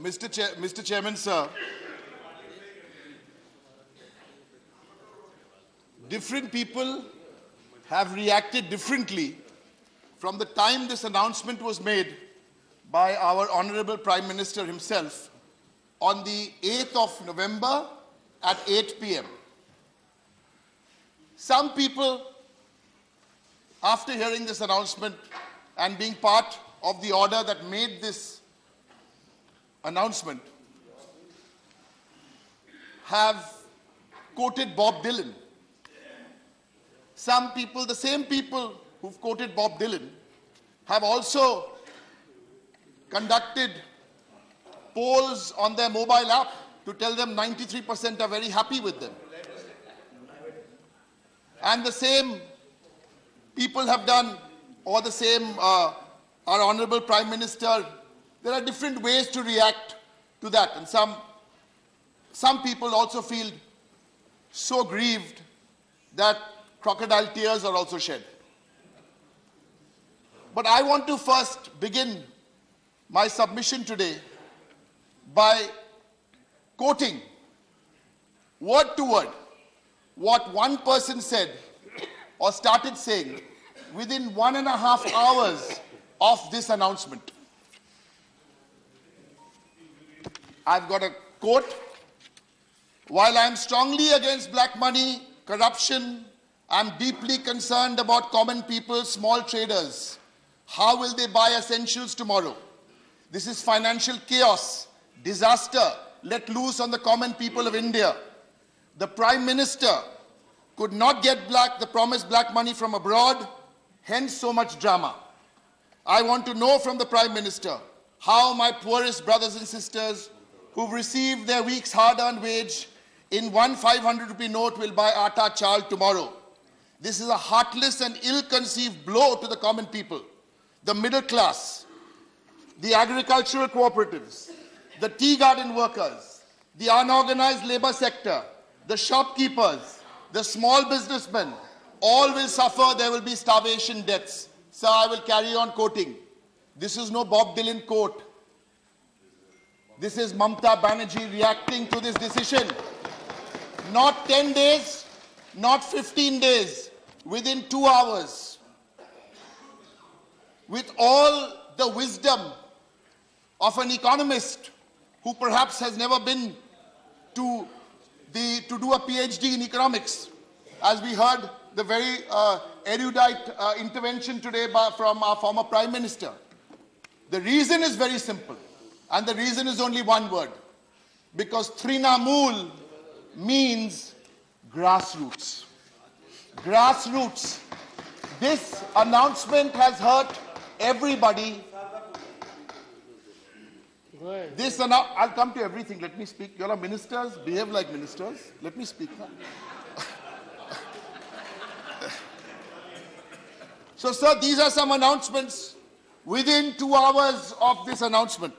Mr. Chairman, sir, different people have reacted differently from the time this announcement was made by our Honorable Prime Minister himself on the 8th of November at 8 p.m. Some people, after hearing this announcement and being part of the order that made this announcement, have quoted Bob Dylan. Some people, the same people who've quoted Bob Dylan, have also conducted polls on their mobile app to tell them 93% are very happy with them. And the same people have done, or the same, our Honorable Prime Minister, there are different ways to react to that. And some people also feel so grieved that crocodile tears are also shed. But I want to first begin my submission today by quoting word to word what one person said or started saying within 1.5 hours of this announcement. I've got a quote. While I am strongly against black money, corruption, I am deeply concerned about common people, small traders. How will they buy essentials tomorrow? This is financial chaos, disaster let loose on the common people of India. The Prime Minister could not get the promised black money from abroad, hence so much drama. I want to know from the Prime Minister how my poorest brothers and sisters who've received their week's hard-earned wage in one 500 rupee note will buy atta chal tomorrow. This is a heartless and ill-conceived blow to the common people, the middle class, the agricultural cooperatives, the tea garden workers, the unorganized labor sector, the shopkeepers, the small businessmen. All will suffer. There will be starvation deaths. Sir, I will carry on quoting. This is no Bob Dylan quote. This is Mamata Banerjee reacting to this decision. Not 10 days, not 15 days, within 2 hours. With all the wisdom of an economist who perhaps has never been to do a PhD in economics, as we heard the very erudite intervention today from our former Prime Minister. The reason is very simple, and the reason is only one word, because Trinamool means grassroots. Grassroots. This announcement has hurt everybody. I'll come to everything. Let me speak. You all are ministers. Behave like ministers. Let me speak now. So, sir, these are some announcements within 2 hours of this announcement.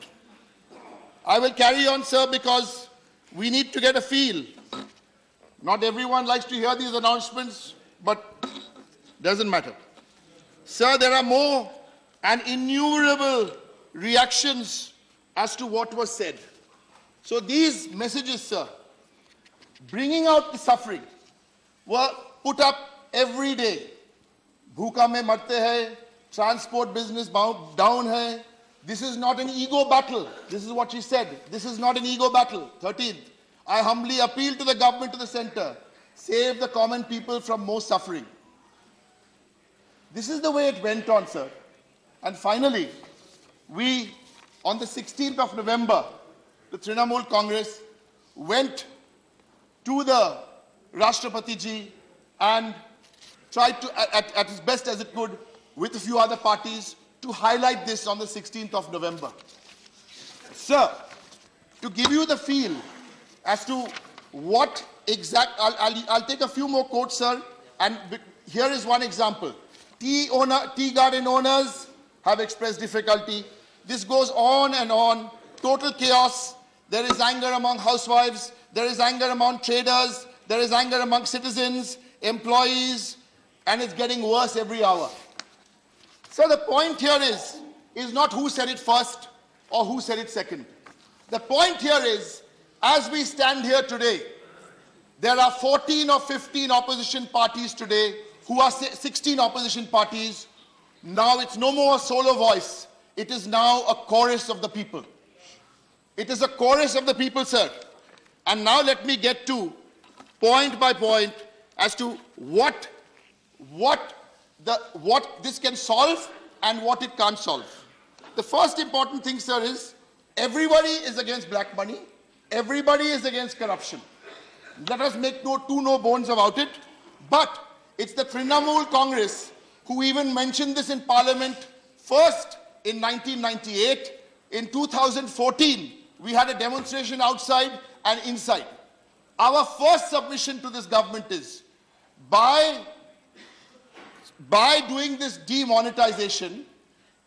I will carry on, sir, because we need to get a feel. Not everyone likes to hear these announcements, but doesn't matter. Sir, there are more and innumerable reactions as to what was said. So these messages, sir, bringing out the suffering, were put up every day. Bhuka mein marte hai, transport business down hai. This is not an ego battle. This is what she said. This is not an ego battle. 13th, I humbly appeal to the government, to the center, save the common people from more suffering. This is the way it went on, sir. And finally, on the 16th of November, the Trinamool Congress went to the Rashtrapati ji and tried to, at its best as it could, with a few other parties, to highlight this on the 16th of November. Sir, to give you the feel as to what I'll take a few more quotes, sir, and here is one example. Tea garden owners have expressed difficulty. This goes on and on. Total chaos. There is anger among housewives. There is anger among traders. There is anger among citizens, employees, and it's getting worse every hour. So the point here is not who said it first or who said it second. The point here is, as we stand here today, there are 14 or 15 opposition parties today who are 16 opposition parties. Now it's no more a solo voice. It is now a chorus of the people. It is a chorus of the people, sir. And now let me get to point by point as to what this can solve and what it can't solve. The first important thing, sir, is everybody is against black money. Everybody is against corruption. Let us make no bones about it. But it's the Trinamool Congress who even mentioned this in Parliament first in 1998. In 2014, we had a demonstration outside and inside. Our first submission to this government is, by doing this demonetization,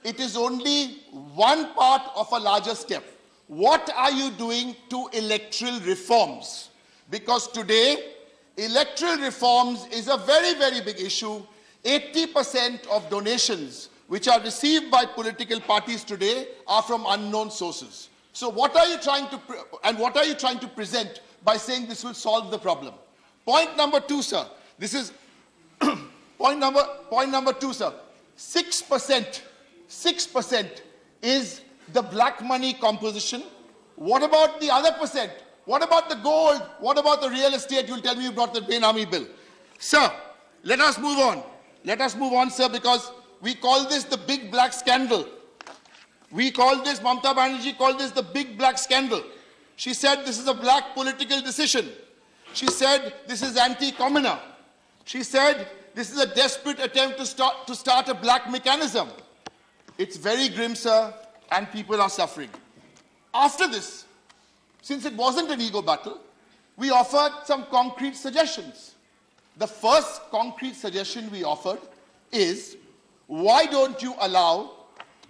it is only one part of a larger step. What are you doing to electoral reforms? Because today, electoral reforms is a very, very big issue. 80% of donations which are received by political parties today are from unknown sources. So what are you trying to present by saying this will solve the problem? Point number two, sir. This is point number two, sir. 6% is the black money composition. What about the other percent? What about the gold? What about the real estate? You'll tell me you brought the Benami bill. Sir, let us move on. Let us move on, sir, because we call this the big black scandal. We call this, Mamata Banerjee called this the big black scandal. She said this is a black political decision. She said this is anti-commoner. She said this is a desperate attempt to start a black mechanism. It's very grim, sir, and people are suffering. After this, since it wasn't an ego battle, we offered some concrete suggestions. The first concrete suggestion we offered is, why don't you allow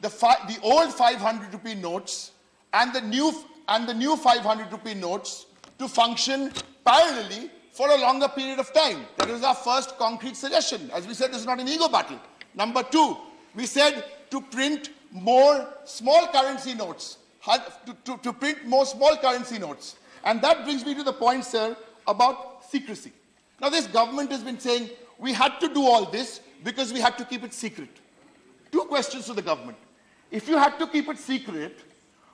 the old 500 rupee notes and the new 500 rupee notes to function parallelly for a longer period of time? That was our first concrete suggestion. As we said, this is not an ego battle. Number two, we said to print more small currency notes. To print more small currency notes. And that brings me to the point, sir, about secrecy. Now, this government has been saying we had to do all this because we had to keep it secret. Two questions to the government. If you had to keep it secret,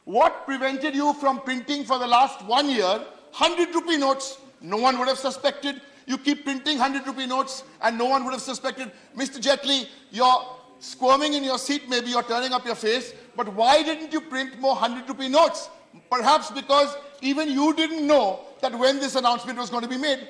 what prevented you from printing for the last 1 year 100 rupee notes? No one would have suspected. You keep printing 100 rupee notes and no one would have suspected. Mr. Jaitley, you're squirming in your seat, maybe you're turning up your face, but why didn't you print more 100 rupee notes? Perhaps because even you didn't know that when this announcement was going to be made.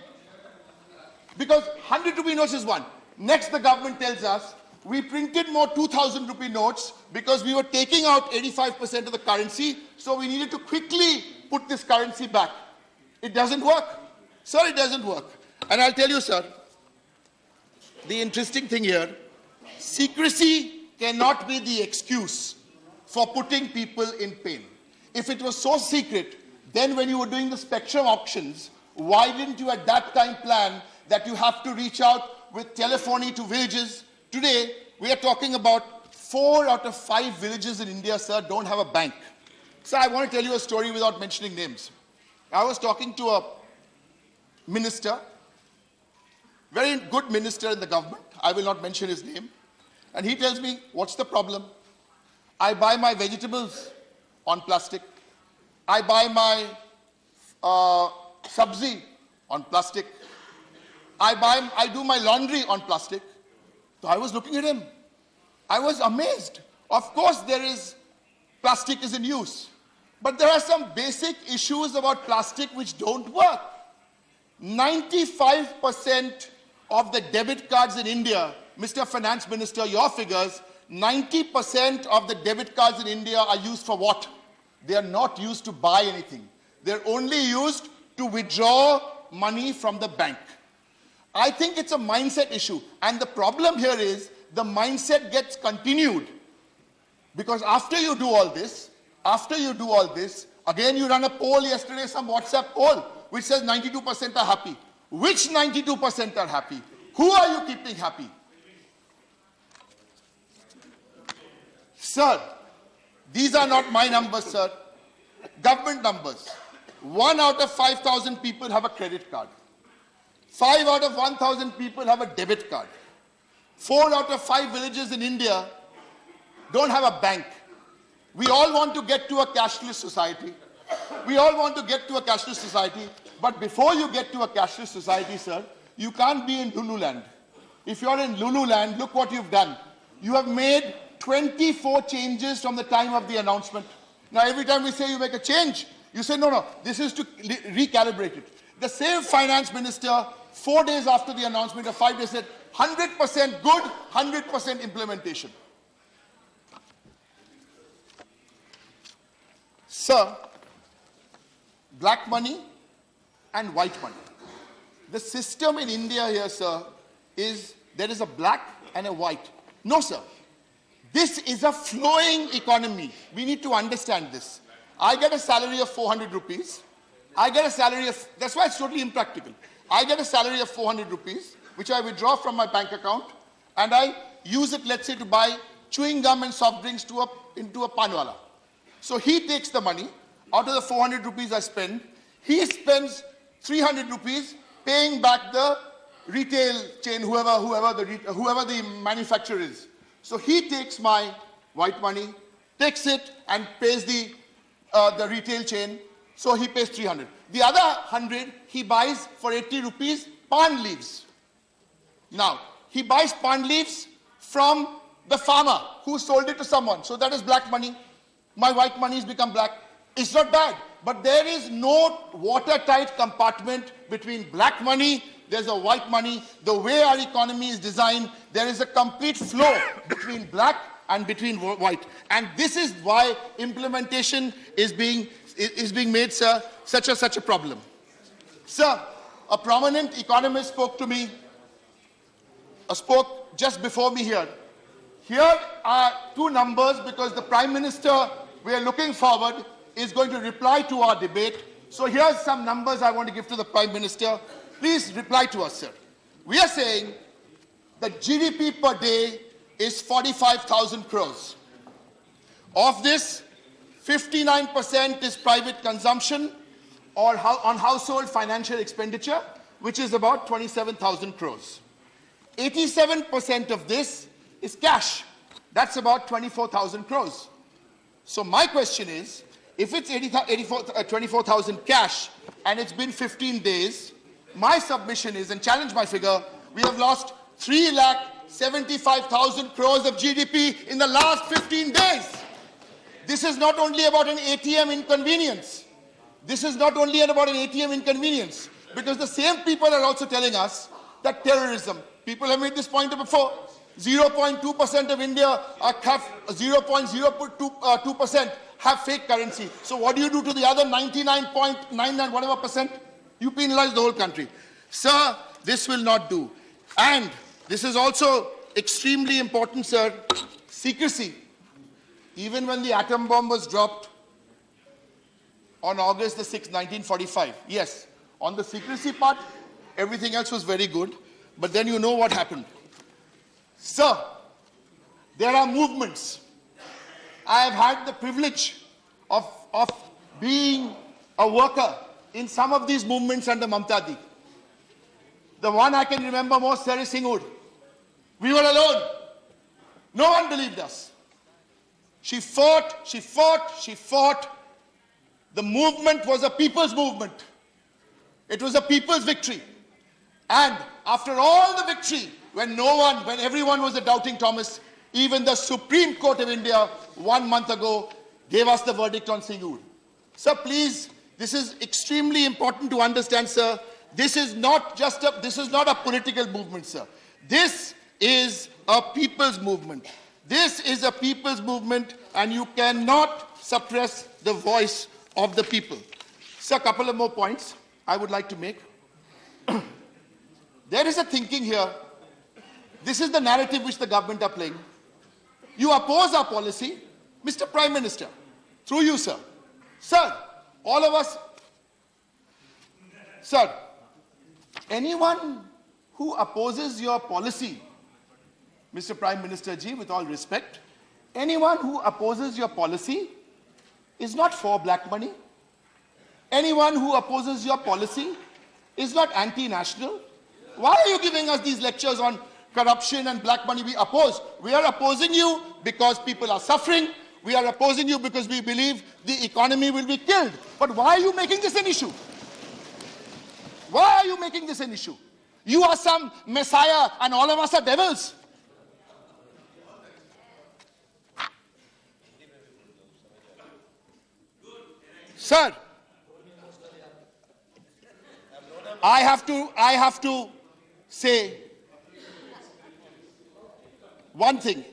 Because 100 rupee notes is one. Next, the government tells us, we printed more 2,000 rupee notes because we were taking out 85% of the currency, so we needed to quickly put this currency back. It doesn't work. Sir, it doesn't work. And I'll tell you, sir, the interesting thing here, secrecy cannot be the excuse for putting people in pain. If it was so secret, then when you were doing the spectrum auctions, why didn't you at that time plan that you have to reach out with telephony to villages? Today, we are talking about 4 out of 5 villages in India, sir, don't have a bank. Sir, I want to tell you a story without mentioning names. I was talking to a minister, very good minister in the government. I will not mention his name. And he tells me, what's the problem? I buy my vegetables on plastic. I buy my sabzi on plastic. I do my laundry on plastic. So I was looking at him. I was amazed. Of course, plastic is in use. But there are some basic issues about plastic which don't work. 95% of the debit cards in India, Mr. Finance Minister, your figures, 90% of the debit cards in India are used for what? They are not used to buy anything. They're only used to withdraw money from the bank. I think it's a mindset issue. And the problem here is the mindset gets continued. Because after you do all this, again you run a poll yesterday, some WhatsApp poll, which says 92% are happy. Which 92% are happy? Who are you keeping happy? Sir, these are not my numbers, sir. Government numbers. 1 out of 5,000 people have a credit card. 5 out of 1,000 people have a debit card. 4 out of 5 villages in India don't have a bank. We all want to get to a cashless society. We all want to get to a cashless society. But before you get to a cashless society, sir, you can't be in Lululand. If you're in Lululand, look what you've done. You have made 24 changes from the time of the announcement. Now, every time we say you make a change, you say, no, this is to recalibrate it. The same finance minister, 4 days after the announcement, or 5 days, said 100% good, 100% implementation. Sir, black money and white money. The system in India here, sir, is there is a black and a white. No, sir. This is a flowing economy. We need to understand this. I get a salary of 400 rupees. I get a salary of, that's why it's totally impractical. I get a salary of 400 rupees, which I withdraw from my bank account, and I use it, let's say, to buy chewing gum and soft drinks into a panwala. So he takes the money, out of the 400 rupees I spend, he spends 300 rupees paying back the retail chain, whoever the manufacturer is. So he takes my white money, takes it and pays the retail chain. So he pays 300. The other 100 he buys for 80 rupees palm leaves. Now, he buys palm leaves from the farmer who sold it to someone. So that is black money. My white money has become black. It's not bad. But there is no watertight compartment between black money, there's a white money. The way our economy is designed, there is a complete flow between black and between white. And this is why implementation is being made, sir, such a problem. Sir, a prominent economist spoke to me, spoke just before me here. Here are 2 numbers because the Prime Minister, we are looking forward, is going to reply to our debate. So here's some numbers I want to give to the Prime Minister. Please reply to us, sir. We are saying that GDP per day is 45,000 crores. Of this, 59% is private consumption or on household financial expenditure, which is about 27,000 crores. 87% of this is cash. That's about 24,000 crores. So my question is, if it's 24,000 cash and it's been 15 days, my submission is, and challenge my figure, we have lost 3,75,000 crores of GDP in the last 15 days. This is not only about an ATM inconvenience. This is not only about an ATM inconvenience, because the same people are also telling us that terrorism, people have made this point before, 0.2% of India have 0.02% have fake currency. So what do you do to the other 99.99 whatever percent? You penalize the whole country. Sir, this will not do. And this is also extremely important, sir, secrecy. Even when the atom bomb was dropped on August the 6th, 1945, yes, on the secrecy part, everything else was very good. But then you know what happened. Sir, there are movements. I have had the privilege of being a worker in some of these movements under Mamta Di. The one I can remember most, sir, is Singur. We were alone. No one believed us. She fought. The movement was a people's movement. It was a people's victory. And after all the victory, when everyone was a doubting Thomas, even the Supreme Court of India 1 month ago gave us the verdict on Singur. Sir, please, this is extremely important to understand, sir. This is not a political movement, sir. This is a people's movement. This is a people's movement, and you cannot suppress the voice of the people. Sir, a couple of more points I would like to make. There is a thinking here. This is the narrative which the government are playing. You oppose our policy, Mr. Prime Minister, through you, sir. Sir, all of us, sir, anyone who opposes your policy, Mr. Prime Minister ji, with all respect, anyone who opposes your policy is not for black money. Anyone who opposes your policy is not anti-national. Why are you giving us these lectures on corruption and black money? We oppose. We are opposing you because people are suffering. We are opposing you because we believe the economy will be killed. But why are you making this an issue? Why are you making this an issue? You are some messiah and all of us are devils. Sir, I have to say one thing.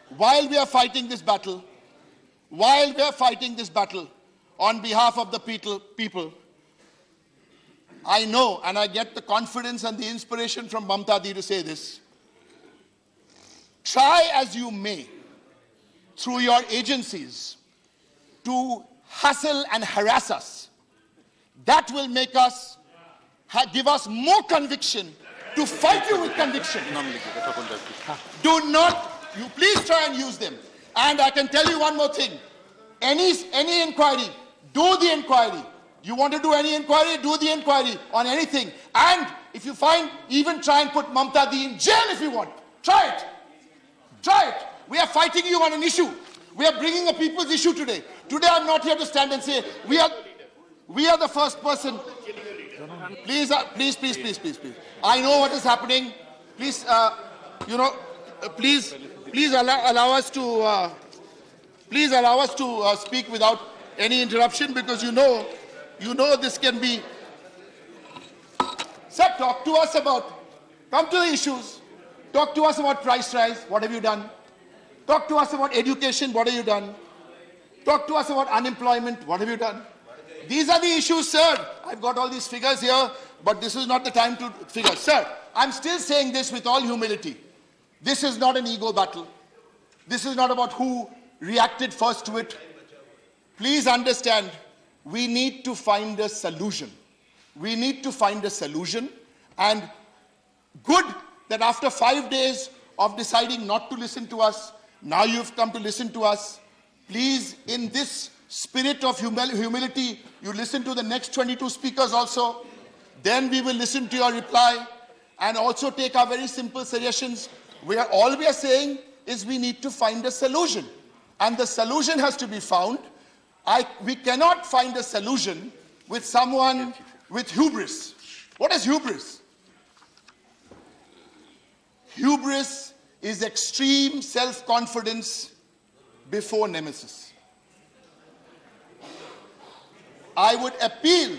While we are fighting this battle on behalf of the people, I know and I get the confidence and the inspiration from Mamta Di to say this. Try as you may, through your agencies, to hustle and harass us. That will make us, give us more conviction to fight you with conviction. Do not, you please try and use them. And I can tell you one more thing. Any inquiry, do the inquiry. You want to do any inquiry, do the inquiry on anything. And if you find, even try and put Mamta Di in jail if you want. Try it. Try it. We are fighting you on an issue. We are bringing a people's issue today. Today I'm not here to stand and say, we are the first person. Please. I know what is happening. Please, please allow us to speak without any interruption, because you know this can be. Sir, talk to us about, come to the issues. Talk to us about price rise. What have you done? Talk to us about education. What have you done? Talk to us about unemployment. What have you done? These are the issues, sir. I've got all these figures here, but this is not the time to figure. Sir, I'm still saying this with all humility. This is not an ego battle. This is not about who reacted first to it. Please understand, we need to find a solution. We need to find a solution. And good that after 5 days of deciding not to listen to us, now you've come to listen to us. Please, in this spirit of humility, you listen to the next 22 speakers also. Then we will listen to your reply and also take our very simple suggestions. All we are saying is we need to find a solution. And the solution has to be found. We cannot find a solution with someone with hubris. What is hubris? Hubris is extreme self-confidence before nemesis. I would appeal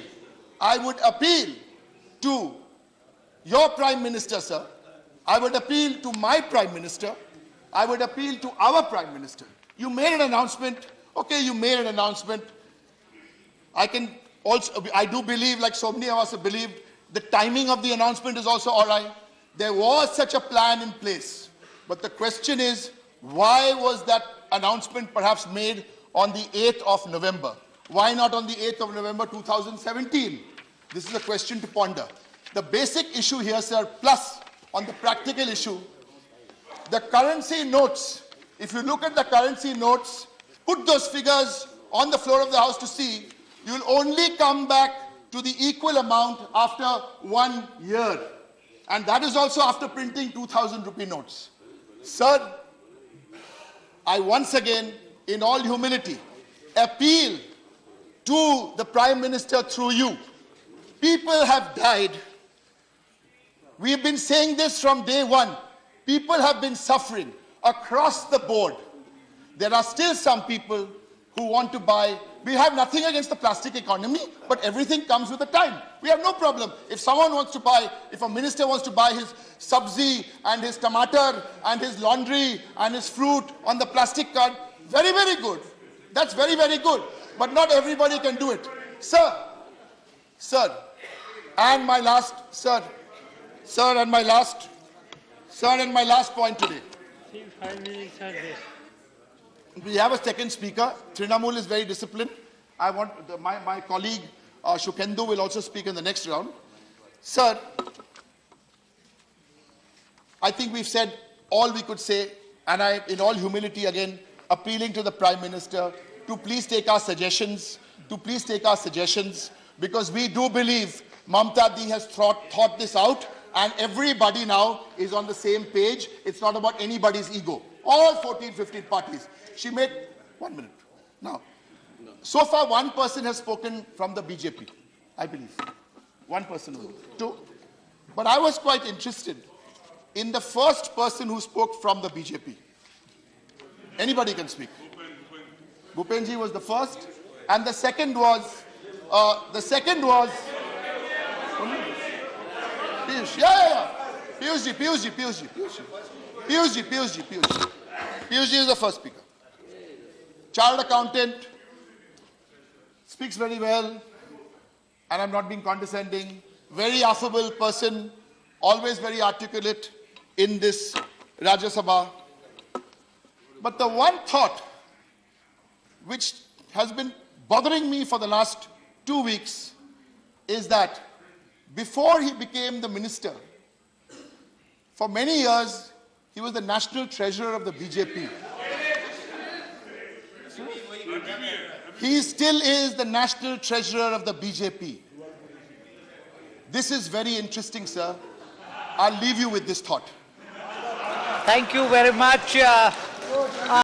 to your Prime Minister, sir. I would appeal to my Prime Minister. I would appeal to our Prime Minister. You made an announcement. Okay, you made an announcement. I do believe, like so many of us have believed, the timing of the announcement is also all right. There was such a plan in place. But the question is, why was that announcement perhaps made on the 8th of November? Why not on the 8th of November 2017? This is a question to ponder. The basic issue here, sir, plus on the practical issue, the currency notes, if you look at the currency notes, put those figures on the floor of the House to see, you'll only come back to the equal amount after 1 year. And that is also after printing 2,000 rupee notes. Sir, I once again, in all humility, appeal to the Prime Minister through you. People have died. We've been saying this from day one. People have been suffering across the board. There are still some people who want to buy. We have nothing against the plastic economy, but everything comes with a time. We have no problem. If someone wants to buy, if a minister wants to buy his sabzi and his tomato and his laundry and his fruit on the plastic card, very, very good. That's very, very good. But not everybody can do it. Sir, and my last point today. 5 minutes are there. We have a second speaker. Trinamool is very disciplined. I want my colleague Shukendu will also speak in the next round. Sir, I think we've said all we could say, and in all humility again, appealing to the Prime Minister to please take our suggestions, because we do believe Mamta Di has thought this out, and everybody now is on the same page. It's not about anybody's ego. All 14, 15 parties. She made, 1 minute. Now, so far one person has spoken from the BJP, I believe. One person only. Two. But I was quite interested in the first person who spoke from the BJP. Anybody can speak. Bhupenji was the first, and the second was Piyush. Yeah. Piyush is the first speaker. Chartered accountant, speaks very well, and I'm not being condescending. Very affable person, always very articulate in this Rajya Sabha. But the one thought which has been bothering me for the last 2 weeks is that before he became the minister, for many years, he was the national treasurer of the BJP. He still is the national treasurer of the BJP. This is very interesting, sir. I'll leave you with this thought. Thank you very much.